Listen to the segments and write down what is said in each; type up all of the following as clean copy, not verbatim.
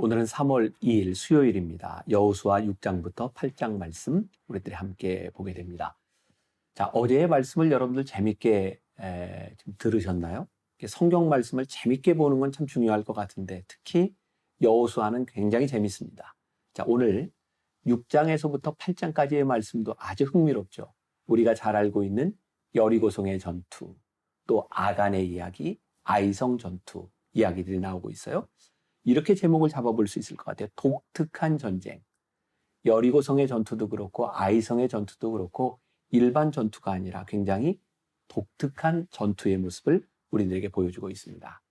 오늘은 3월 2일 수요일입니다. 여호수아 6장부터 8장 말씀 우리들이 함께 보게 됩니다. 자, 어제의 말씀을 여러분들 재밌게 좀 들으셨나요? 성경 말씀을 재밌게 보는 건 참 중요할 것 같은데 특히 여호수아는 굉장히 재밌습니다. 자, 오늘 6장에서부터 8장까지의 말씀도 아주 흥미롭죠. 우리가 잘 알고 있는 여리고성의 전투, 또 아간의 이야기, 아이성 전투 이야기들이 나오고 있어요. 이렇게 제목을 잡아볼 수 있을 것 같아요. 독특한 전쟁. 여리고성의 전투도 그렇고 아이성의 전투도 그렇고 일반 전투가 아니라 굉장히 독특한 전투의 모습을 우리들에게 보여주고 있습니다.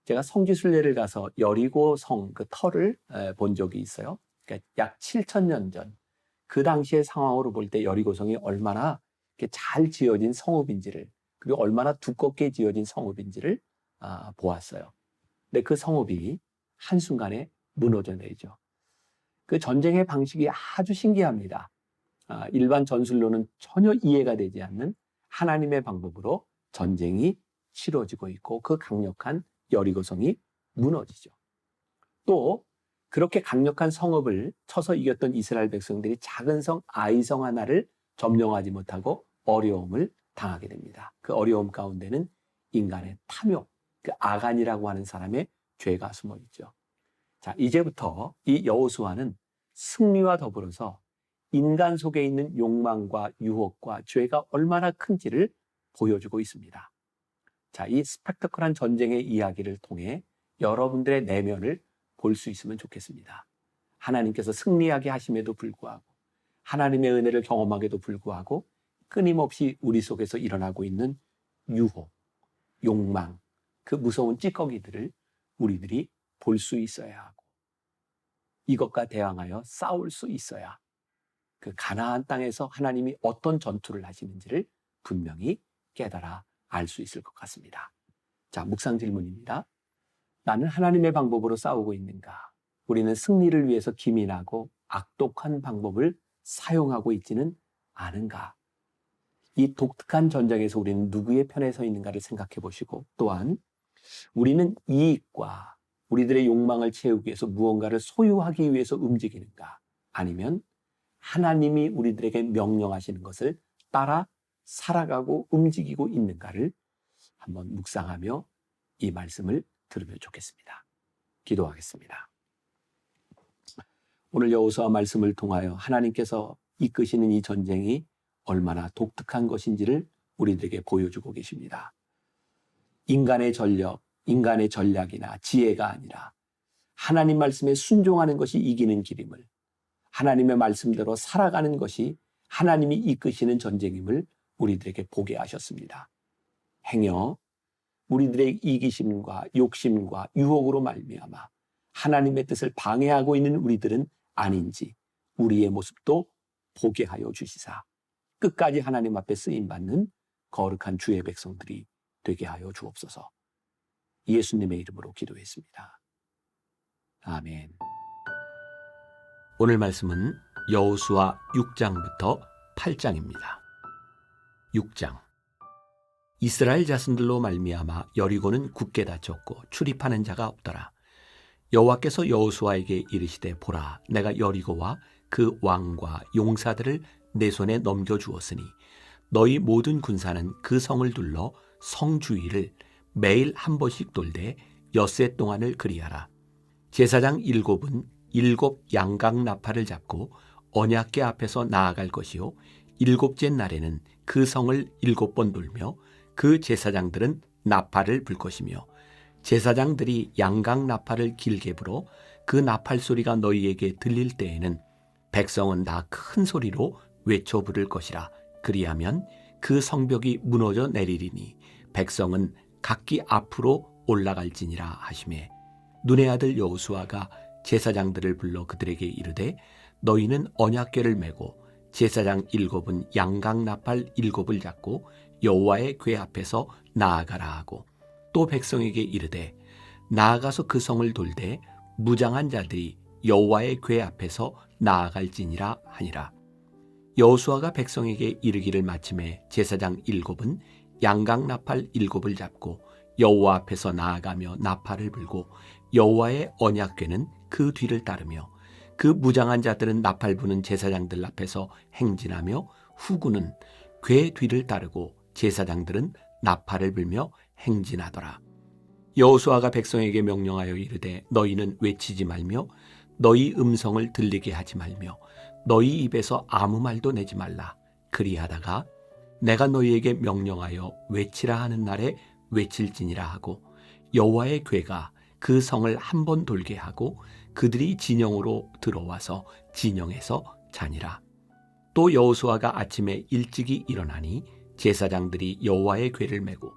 제가 성지순례를 가서 여리고성 그 터를 본 적이 있어요. 그러니까 약 7,000년 전. 그 당시의 상황으로 볼 때 여리고성이 얼마나 잘 지어진 성읍인지를, 그리고 얼마나 두껍게 지어진 성읍인지를 보았어요. 근데 그 성읍이 한순간에 무너져 내리죠. 그 전쟁의 방식이 아주 신기합니다. 일반 전술로는 전혀 이해가 되지 않는 하나님의 방법으로 전쟁이 치러지고 있고 그 강력한 여리고성이 무너지죠. 또 그렇게 강력한 성읍을 쳐서 이겼던 이스라엘 백성들이 작은 성 아이성 하나를 점령하지 못하고 어려움을 당하게 됩니다. 그 어려움 가운데는 인간의 탐욕, 그 아간이라고 하는 사람의 죄가 숨어 있죠. 자, 이제부터 이 여호수아는 승리와 더불어서 인간 속에 있는 욕망과 유혹과 죄가 얼마나 큰지를 보여주고 있습니다. 자, 이 스펙터클한 전쟁의 이야기를 통해 여러분들의 내면을 볼 수 있으면 좋겠습니다. 하나님께서 승리하게 하심에도 불구하고 하나님의 은혜를 경험하게도 불구하고 끊임없이 우리 속에서 일어나고 있는 유혹, 욕망, 그 무서운 찌꺼기들을 우리들이 볼 수 있어야 하고 이것과 대항하여 싸울 수 있어야 그 가나안 땅에서 하나님이 어떤 전투를 하시는지를 분명히 깨달아 알 수 있을 것 같습니다. 자, 묵상 질문입니다. 나는 하나님의 방법으로 싸우고 있는가? 우리는 승리를 위해서 기민하고 악독한 방법을 사용하고 있지는 않은가? 이 독특한 전쟁에서 우리는 누구의 편에 서 있는가를 생각해 보시고 또한 우리는 이익과 우리들의 욕망을 채우기 위해서 무언가를 소유하기 위해서 움직이는가? 아니면 하나님이 우리들에게 명령하시는 것을 따라 살아가고 움직이고 있는가를 한번 묵상하며 이 말씀을 들으면 좋겠습니다. 기도하겠습니다. 오늘 여호수아 말씀을 통하여 하나님께서 이끄시는 이 전쟁이 얼마나 독특한 것인지를 우리들에게 보여주고 계십니다. 인간의 전력, 인간의 전략이나 지혜가 아니라 하나님 말씀에 순종하는 것이 이기는 길임을, 하나님의 말씀대로 살아가는 것이 하나님이 이끄시는 전쟁임을 우리들에게 보게 하셨습니다. 행여 우리들의 이기심과 욕심과 유혹으로 말미암아 하나님의 뜻을 방해하고 있는 우리들은 아닌지 우리의 모습도 보게 하여 주시사 끝까지 하나님 앞에 쓰임받는 거룩한 주의 백성들이 되게 하여 주옵소서. 예수님의 이름으로 기도했습니다. 아멘. 오늘 말씀은 여호수아 6장부터 8장입니다. 6장. 이스라엘 자손들로 말미암아 여리고는 굳게 닫혔고 출입하는 자가 없더라. 여호와께서 여호수아에게 이르시되 보라, 내가 여리고와 그 왕과 용사들을 내 손에 넘겨주었으니 너희 모든 군사는 그 성을 둘러 성 주위를 매일 한 번씩 돌되 엿새 동안을 그리하라. 제사장 7은 7 양각 나팔을 잡고 언약궤 앞에서 나아갈 것이요 7째 날에는 그 성을 7번 돌며 그 제사장들은 나팔을 불 것이며 제사장들이 양각 나팔을 길게 불어 그 나팔 소리가 너희에게 들릴 때에는 백성은 다 큰 소리로 외쳐 부를 것이라. 그리하면 그 성벽이 무너져 내리리니 백성은 각기 앞으로 올라갈지니라 하시매 눈의 아들 여호수아가 제사장들을 불러 그들에게 이르되 너희는 언약궤를 메고 제사장 7은 양각 나팔 7을 잡고 여호와의 궤 앞에서 나아가라 하고 또 백성에게 이르되 나아가서 그 성을 돌되 무장한 자들이 여호와의 궤 앞에서 나아갈지니라 하니라. 여호수아가 백성에게 이르기를 마침에 제사장 7은 양각 나팔 7을 잡고 여호와 앞에서 나아가며 나팔을 불고 여호와의 언약궤는 그 뒤를 따르며 그 무장한 자들은 나팔 부는 제사장들 앞에서 행진하며 후군은 궤 뒤를 따르고 제사장들은 나팔을 불며 행진하더라. 여호수아가 백성에게 명령하여 이르되 너희는 외치지 말며 너희 음성을 들리게 하지 말며 너희 입에서 아무 말도 내지 말라. 그리하다가 내가 너희에게 명령하여 외치라 하는 날에 외칠지니라 하고 여호와의 궤가 그 성을 한 번 돌게 하고 그들이 진영으로 들어와서 진영에서 자니라. 또 여호수아가 아침에 일찍이 일어나니 제사장들이 여호와의 궤를 메고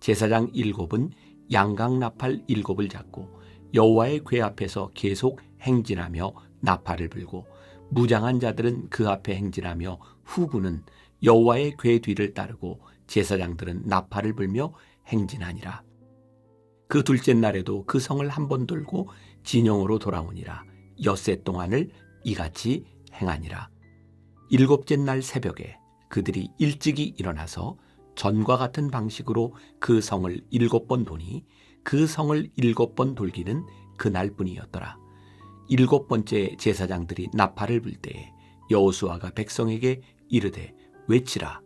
제사장 7은 양각 나팔 7을 잡고 여호와의 궤 앞에서 계속 행진하며 나팔을 불고 무장한 자들은 그 앞에 행진하며 후군은 여호와의 궤 뒤를 따르고 제사장들은 나팔을 불며 행진하니라. 그 둘째 날에도 그 성을 한 번 돌고 진영으로 돌아오니라. 엿새 동안을 이같이 행하니라. 일곱째 날 새벽에 그들이 일찍이 일어나서 전과 같은 방식으로 그 성을 7번 도니 그 성을 7번 돌기는 그날뿐이었더라. 7번째 제사장들이 나팔을 불 때에 여호수아가 백성에게 이르되 외치라.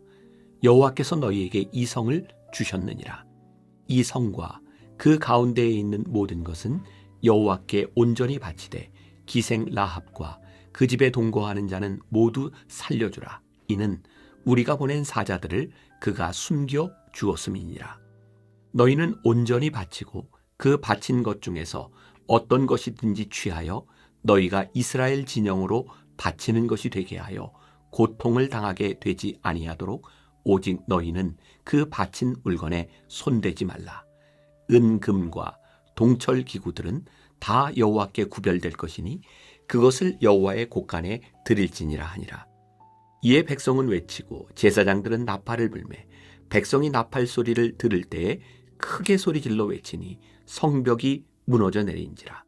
여호와께서 너희에게 이 성을 주셨느니라. 이 성과 그 가운데에 있는 모든 것은 여호와께 온전히 바치되 기생 라합과 그 집에 동거하는 자는 모두 살려주라. 이는 우리가 보낸 사자들을 그가 숨겨 주었음이니라. 너희는 온전히 바치고 그 바친 것 중에서 어떤 것이든지 취하여 너희가 이스라엘 진영으로 바치는 것이 되게 하여 고통을 당하게 되지 아니하도록 오직 너희는 그 바친 물건에 손대지 말라. 은금과 동철 기구들은 다 여호와께 구별될 것이니 그것을 여호와의 곳간에 드릴지니라 하니라. 이에 백성은 외치고 제사장들은 나팔을 불매 백성이 나팔 소리를 들을 때에 크게 소리질러 외치니 성벽이 무너져 내린지라.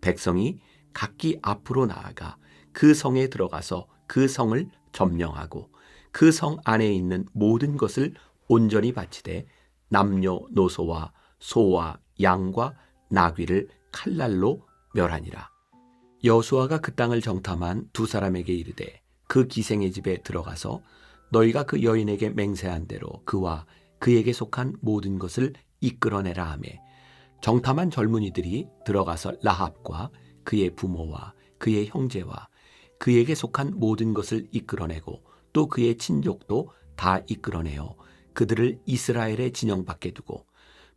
백성이 각기 앞으로 나아가 그 성에 들어가서 그 성을 점령하고 그 성 안에 있는 모든 것을 온전히 바치되 남녀노소와 소와 양과 나귀를 칼날로 멸하니라. 여호수아가 그 땅을 정탐한 두 사람에게 이르되 그 기생의 집에 들어가서 너희가 그 여인에게 맹세한 대로 그와 그에게 속한 모든 것을 이끌어내라 하매 정탐한 젊은이들이 들어가서 라합과 그의 부모와 그의 형제와 그에게 속한 모든 것을 이끌어내고 또 그의 친족도 다 이끌어내어 그들을 이스라엘의 진영 밖에 두고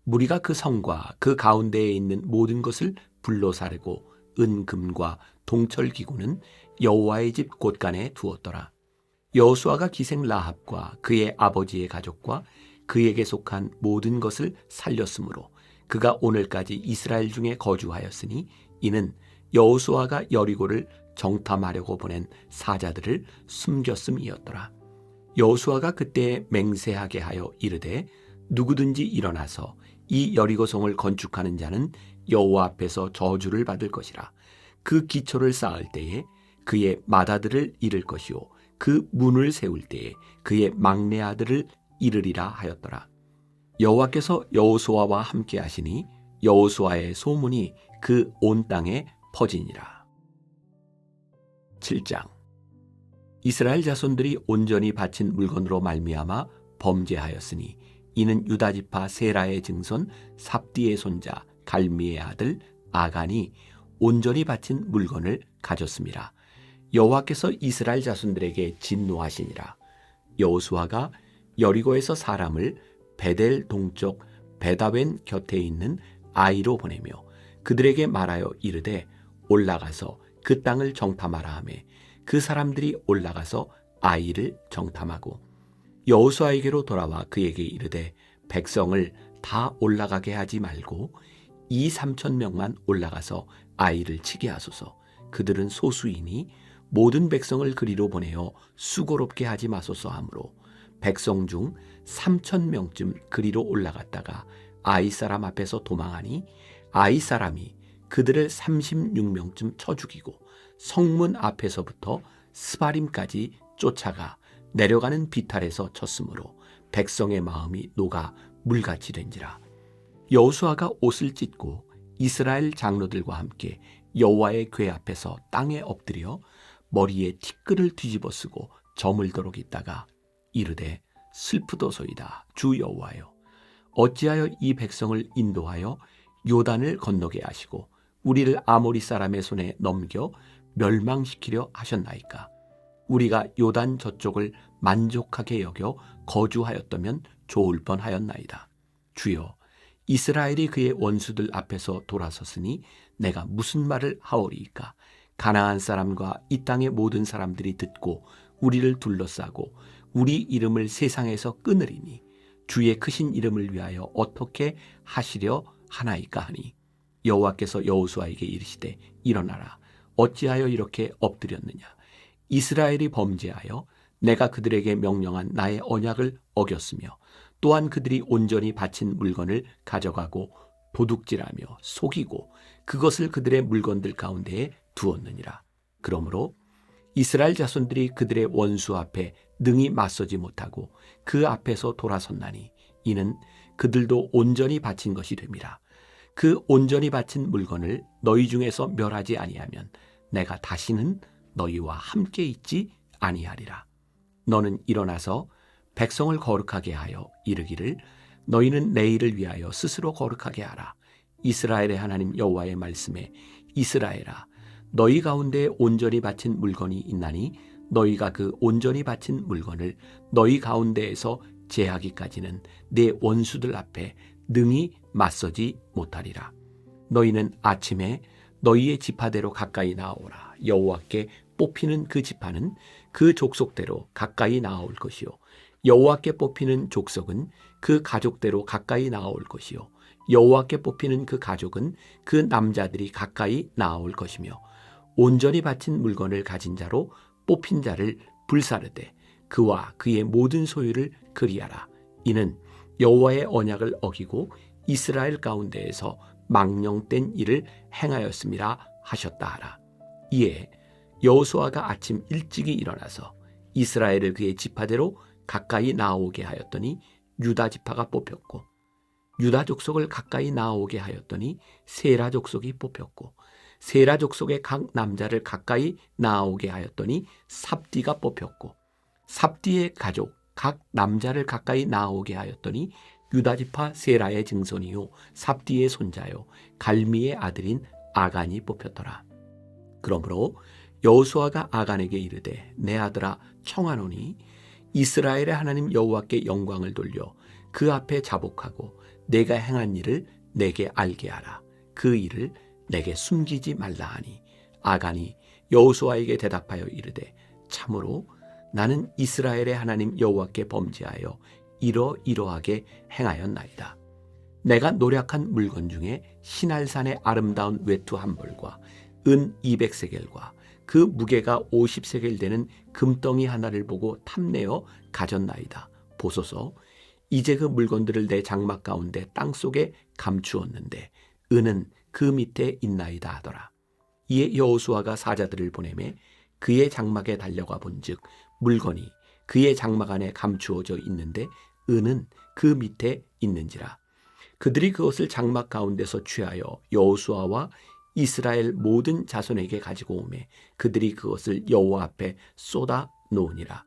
무리가 그 성과 그 가운데에 있는 모든 것을 불로 사르고 은금과 동철 기구는 여호와의 집 곳간에 두었더라. 여호수아가 기생 라합과 그의 아버지의 가족과 그에게 속한 모든 것을 살렸으므로 그가 오늘까지 이스라엘 중에 거주하였으니 이는 여호수아가 여리고를 정탐하려고 보낸 사자들을 숨겼음이었더라. 여호수아가 그때 맹세하게 하여 이르되 누구든지 일어나서 이 여리고성을 건축하는 자는 여호와 앞에서 저주를 받을 것이라. 그 기초를 쌓을 때에 그의 맏아들을 잃을 것이요 그 문을 세울 때에 그의 막내 아들을 잃으리라 하였더라. 여호와께서 여호수아와 함께 하시니 여호수아의 소문이 그 온 땅에 퍼지니라. 7장. 이스라엘 자손들이 온전히 바친 물건으로 말미암아 범죄하였으니 이는 유다 지파 세라의 증손 삽디의 손자 갈미의 아들 아간이 온전히 바친 물건을 가졌습니다. 여호와께서 이스라엘 자손들에게 진노하시니라. 여호수아가 여리고에서 사람을 베델 동쪽 베다웬 곁에 있는 아이로 보내며 그들에게 말하여 이르되 올라가서 그 땅을 정탐하라 하며 그 사람들이 올라가서 아이를 정탐하고 여호수아에게로 돌아와 그에게 이르되 백성을 다 올라가게 하지 말고 2,3,000명만 올라가서 아이를 치게 하소서. 그들은 소수이니 모든 백성을 그리로 보내어 수고롭게 하지 마소서 하므로 백성 중 3,000명쯤 그리로 올라갔다가 아이 사람 앞에서 도망하니 아이 사람이 그들을 36명쯤 쳐 죽이고 성문 앞에서부터 스바림까지 쫓아가 내려가는 비탈에서 쳤으므로 백성의 마음이 녹아 물같이 된지라. 여호수아가 옷을 찢고 이스라엘 장로들과 함께 여호와의 궤 앞에서 땅에 엎드려 머리에 티끌을 뒤집어 쓰고 저물도록 있다가 이르되 슬프도소이다 주 여호와여, 어찌하여 이 백성을 인도하여 요단을 건너게 하시고 우리를 아모리 사람의 손에 넘겨 멸망시키려 하셨나이까. 우리가 요단 저쪽을 만족하게 여겨 거주하였다면 좋을 뻔하였나이다. 주여, 이스라엘이 그의 원수들 앞에서 돌아섰으니 내가 무슨 말을 하오리이까. 가나안 사람과 이 땅의 모든 사람들이 듣고 우리를 둘러싸고 우리 이름을 세상에서 끊으리니 주의 크신 이름을 위하여 어떻게 하시려 하나이까 하니, 여호와께서 여호수아에게 이르시되 일어나라. 어찌하여 이렇게 엎드렸느냐. 이스라엘이 범죄하여 내가 그들에게 명령한 나의 언약을 어겼으며 또한 그들이 온전히 바친 물건을 가져가고 도둑질하며 속이고 그것을 그들의 물건들 가운데에 두었느니라. 그러므로 이스라엘 자손들이 그들의 원수 앞에 능히 맞서지 못하고 그 앞에서 돌아섰나니 이는 그들도 온전히 바친 것이 됨이라. 그 온전히 바친 물건을 너희 중에서 멸하지 아니하면 내가 다시는 너희와 함께 있지 아니하리라. 너는 일어나서 백성을 거룩하게 하여 이르기를 너희는 내일을 위하여 스스로 거룩하게 하라. 이스라엘의 하나님 여호와의 말씀에 이스라엘아, 너희 가운데 온전히 바친 물건이 있나니 너희가 그 온전히 바친 물건을 너희 가운데에서 제하기까지는 내 원수들 앞에 능히 맞서지 못하리라. 너희는 아침에 너희의 지파대로 가까이 나오라. 여호와께 뽑히는 그 지파는 그 족속대로 가까이 나올 것이요, 여호와께 뽑히는 족속은 그 가족대로 가까이 나올 것이요, 여호와께 뽑히는 그 가족은 그 남자들이 가까이 나올 것이며, 온전히 바친 물건을 가진 자로 뽑힌 자를 불사르되 그와 그의 모든 소유를 그리하라. 이는 여호와의 언약을 어기고 이스라엘 가운데에서 망령된 일을 행하였음이라 하셨다 하라. 이에 여호수아가 아침 일찍이 일어나서 이스라엘을 그의 지파대로 가까이 나오게 하였더니 유다 지파가 뽑혔고, 유다 족속을 가까이 나오게 하였더니 세라 족속이 뽑혔고, 세라 족속의 각 남자를 가까이 나오게 하였더니 삽디가 뽑혔고, 삽디의 가족 각 남자를 가까이 나오게 하였더니 유다 지파 세라의 증손이요 삽디의 손자요 갈미의 아들인 아간이 뽑혔더라. 그러므로 여호수아가 아간에게 이르되 내 아들아 청하노니 이스라엘의 하나님 여호와께 영광을 돌려 그 앞에 자복하고 내가 행한 일을 내게 알게 하라. 그 일을 내게 숨기지 말라 하니, 아간이 여호수아에게 대답하여 이르되 참으로 나는 이스라엘의 하나님 여호와께 범죄하여 이러이러하게 행하였나이다. 내가 노력한 물건 중에 시날산의 아름다운 외투 한 벌과 은 200세겔과 그 무게가 50세겔 되는 금덩이 하나를 보고 탐내어 가졌나이다. 보소서, 이제 그 물건들을 내 장막 가운데 땅속에 감추었는데 은은 그 밑에 있나이다 하더라. 이에 여호수아가 사자들을 보내매 그의 장막에 달려가 본즉 물건이 그의 장막 안에 감추어져 있는데 은은 그 밑에 있는지라. 그들이 그것을 장막 가운데서 취하여 여호수아와 이스라엘 모든 자손에게 가지고 오매 그들이 그것을 여호와 앞에 쏟아 놓으니라.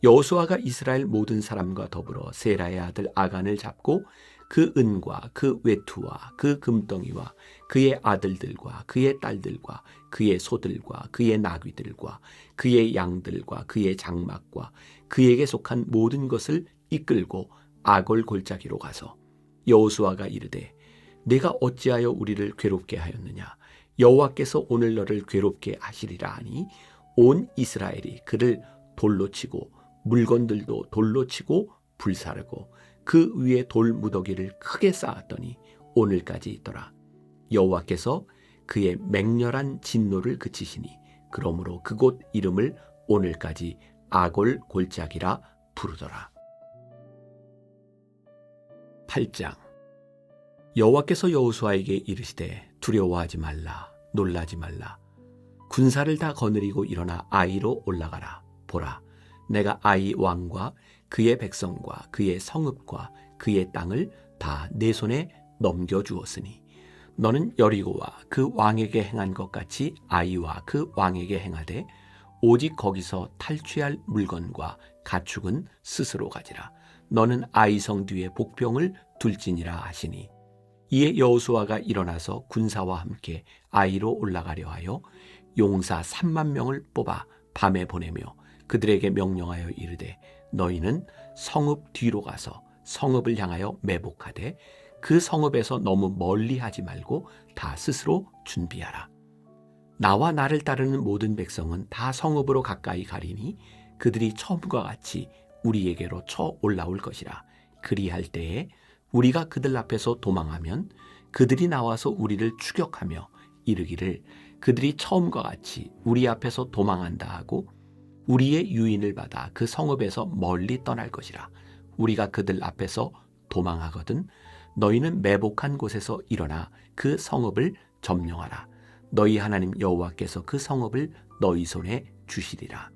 여호수아가 이스라엘 모든 사람과 더불어 세라의 아들 아간을 잡고 그 은과 그 외투와 그 금덩이와 그의 아들들과 그의 딸들과 그의 소들과 그의 나귀들과 그의 양들과 그의 장막과 그에게 속한 모든 것을 이끌고 아골 골짜기로 가서 여호수아가 이르되 내가 어찌하여 우리를 괴롭게 하였느냐. 여호와께서 오늘 너를 괴롭게 하시리라 하니 온 이스라엘이 그를 돌로 치고 물건들도 돌로 치고 불사르고 그 위에 돌 무더기를 크게 쌓았더니 오늘까지 있더라. 여호와께서 그의 맹렬한 진노를 그치시니 그러므로 그곳 이름을 오늘까지 아골 골짜기라 부르더라. 8장. 여호와께서 여호수아에게 이르시되 두려워하지 말라, 놀라지 말라. 군사를 다 거느리고 일어나 아이로 올라가라. 보라, 내가 아이 왕과 그의 백성과 그의 성읍과 그의 땅을 다 내 손에 넘겨주었으니 너는 여리고와 그 왕에게 행한 것 같이 아이와 그 왕에게 행하되 오직 거기서 탈취할 물건과 가축은 스스로 가지라. 너는 아이성 뒤에 복병을 둘지니라 하시니 이에 여호수아가 일어나서 군사와 함께 아이로 올라가려 하여 용사 3만 명을 뽑아 밤에 보내며 그들에게 명령하여 이르되 너희는 성읍 뒤로 가서 성읍을 향하여 매복하되 그 성읍에서 너무 멀리 하지 말고 다 스스로 준비하라. 나와 나를 따르는 모든 백성은 다 성읍으로 가까이 가리니 그들이 처음과 같이 우리에게로 쳐 올라올 것이라. 그리할 때에 우리가 그들 앞에서 도망하면 그들이 나와서 우리를 추격하며 이르기를 그들이 처음과 같이 우리 앞에서 도망한다 하고 우리의 유인을 받아 그 성읍에서 멀리 떠날 것이라. 우리가 그들 앞에서 도망하거든 너희는 매복한 곳에서 일어나 그 성읍을 점령하라. 너희 하나님 여호와께서 그 성읍을 너희 손에 주시리라.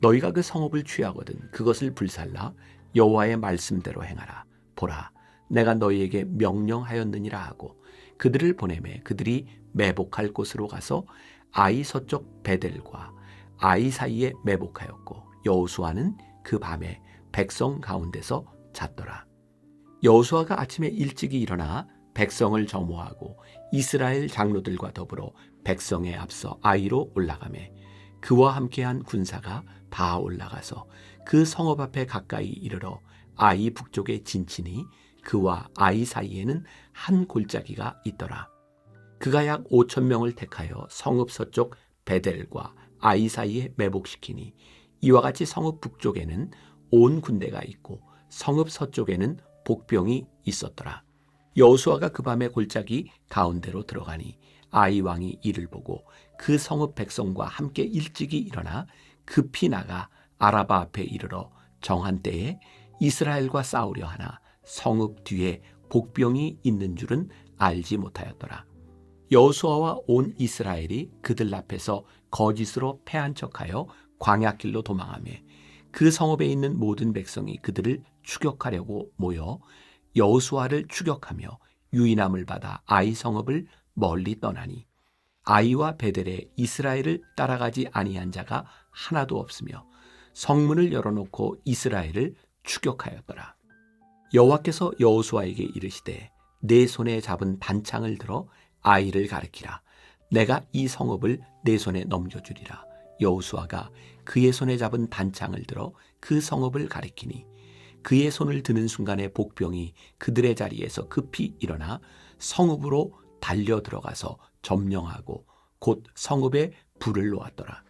너희가 그 성읍을 취하거든 그것을 불살라 여호와의 말씀대로 행하라. 보라, 내가 너희에게 명령하였느니라 하고 그들을 보내매 그들이 매복할 곳으로 가서 아이 서쪽 베델과 아이 사이에 매복하였고 여호수아는 그 밤에 백성 가운데서 잤더라. 여호수아가 아침에 일찍이 일어나 백성을 점호하고 이스라엘 장로들과 더불어 백성에 앞서 아이로 올라가매 그와 함께한 군사가 다 올라가서 그 성읍 앞에 가까이 이르러 아이 북쪽에 진치니 그와 아이 사이에는 한 골짜기가 있더라. 그가 약 5천 명을 택하여 성읍 서쪽 베델과 아이 사이에 매복시키니 이와 같이 성읍 북쪽에는 온 군대가 있고 성읍 서쪽에는 복병이 있었더라. 여호수아가 그 밤에 골짜기 가운데로 들어가니 아이 왕이 이를 보고 그 성읍 백성과 함께 일찍이 일어나 급히 나가 아라바 앞에 이르러 정한 때에 이스라엘과 싸우려 하나 성읍 뒤에 복병이 있는 줄은 알지 못하였더라. 여호수아와 온 이스라엘이 그들 앞에서 거짓으로 패한 척하여 광야길로 도망하며 그 성읍에 있는 모든 백성이 그들을 추격하려고 모여 여호수아를 추격하며 유인함을 받아 아이 성읍을 멀리 떠나니 아이와 베델에 이스라엘을 따라가지 아니한 자가 하나도 없으며 성문을 열어놓고 이스라엘을 추격하였더라. 여호와께서 여호수아에게 이르시되 내 손에 잡은 단창을 들어 아이를 가리키라. 내가 이 성읍을 내 손에 넘겨주리라. 여호수아가 그의 손에 잡은 단창을 들어 그 성읍을 가리키니 그의 손을 드는 순간에 복병이 그들의 자리에서 급히 일어나 성읍으로 달려 들어가서 점령하고 곧 성읍에 불을 놓았더라.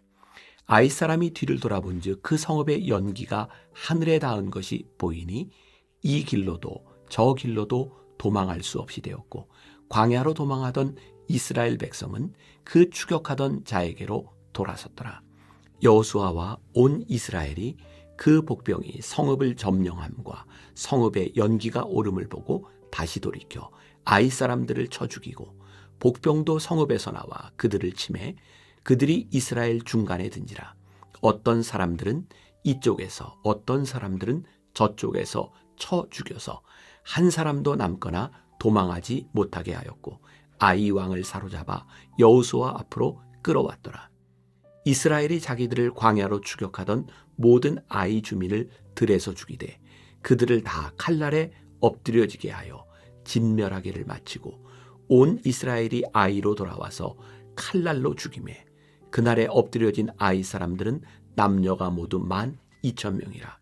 아이 사람이 뒤를 돌아본즉 그 성읍의 연기가 하늘에 닿은 것이 보이니 이 길로도 저 길로도 도망할 수 없이 되었고 광야로 도망하던 이스라엘 백성은 그 추격하던 자에게로 돌아섰더라. 여호수아와 온 이스라엘이 그 복병이 성읍을 점령함과 성읍의 연기가 오름을 보고 다시 돌이켜 아이 사람들을 쳐 죽이고 복병도 성읍에서 나와 그들을 치매 그들이 이스라엘 중간에 든지라. 어떤 사람들은 이쪽에서 어떤 사람들은 저쪽에서 쳐 죽여서 한 사람도 남거나 도망하지 못하게 하였고 아이 왕을 사로잡아 여호수아 앞으로 끌어왔더라. 이스라엘이 자기들을 광야로 추격하던 모든 아이 주민을 들에서 죽이되 그들을 다 칼날에 엎드려지게 하여 진멸하기를 마치고 온 이스라엘이 아이로 돌아와서 칼날로 죽이매 그날에 엎드려진 아이 사람들은 남녀가 모두 12,000명이라.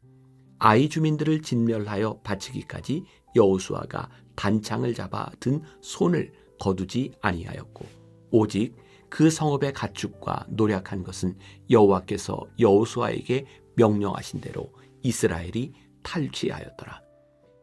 아이 주민들을 진멸하여 바치기까지 여호수아가 단창을 잡아 든 손을 거두지 아니하였고 오직 그 성읍의 가축과 노략한 것은 여호와께서 여호수아에게 명령하신 대로 이스라엘이 탈취하였더라.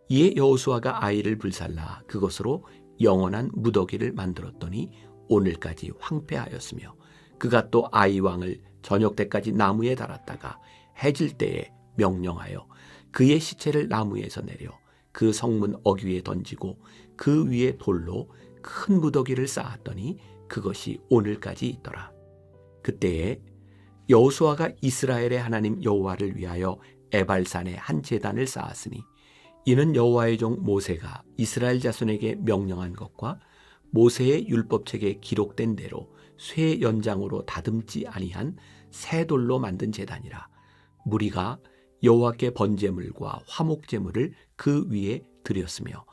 이에 여호수아가 아이를 불살라 그것으로 영원한 무더기를 만들었더니 오늘까지 황폐하였으며 그가 또 아이 왕을 저녁 때까지 나무에 달았다가 해질 때에 명령하여 그의 시체를 나무에서 내려 그 성문 어귀에 던지고 그 위에 돌로 큰 무더기를 쌓았더니 그것이 오늘까지 있더라. 그때에 여호수아가 이스라엘의 하나님 여호와를 위하여 에발산에 한 제단을 쌓았으니 이는 여호와의 종 모세가 이스라엘 자손에게 명령한 것과 모세의 율법책에 기록된 대로 쇠 연장으로 다듬지 아니한 새 돌로 만든 제단이라. 무리가 여호와께 번제물과 화목제물을 그 위에 드렸으며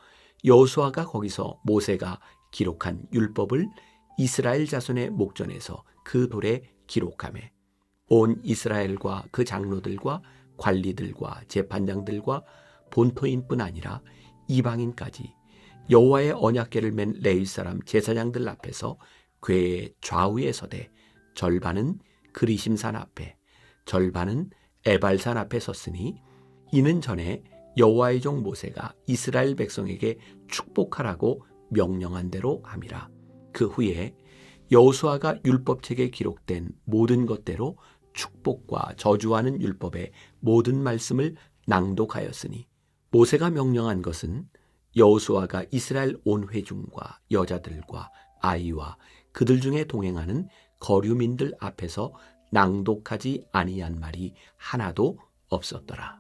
여호수아가 거기서 모세가 기록한 율법을 이스라엘 자손의 목전에서 그 돌에 기록하매 온 이스라엘과 그 장로들과 관리들과 재판장들과 본토인뿐 아니라 이방인까지 여호와의 언약궤를 맨 레위 사람 제사장들 앞에서 궤의 좌우에 서되 절반은 그리심산 앞에 절반은 에발산 앞에 섰으니 이는 전에 여호와의 종 모세가 이스라엘 백성에게 축복하라고 명령한 대로 함이라. 그 후에 여호수아가 율법책에 기록된 모든 것대로 축복과 저주하는 율법의 모든 말씀을 낭독하였으니 모세가 명령한 것은 여호수아가 이스라엘 온 회중과 여자들과 아이와 그들 중에 동행하는 거류민들 앞에서 낭독하지 아니한 말이 하나도 없었더라.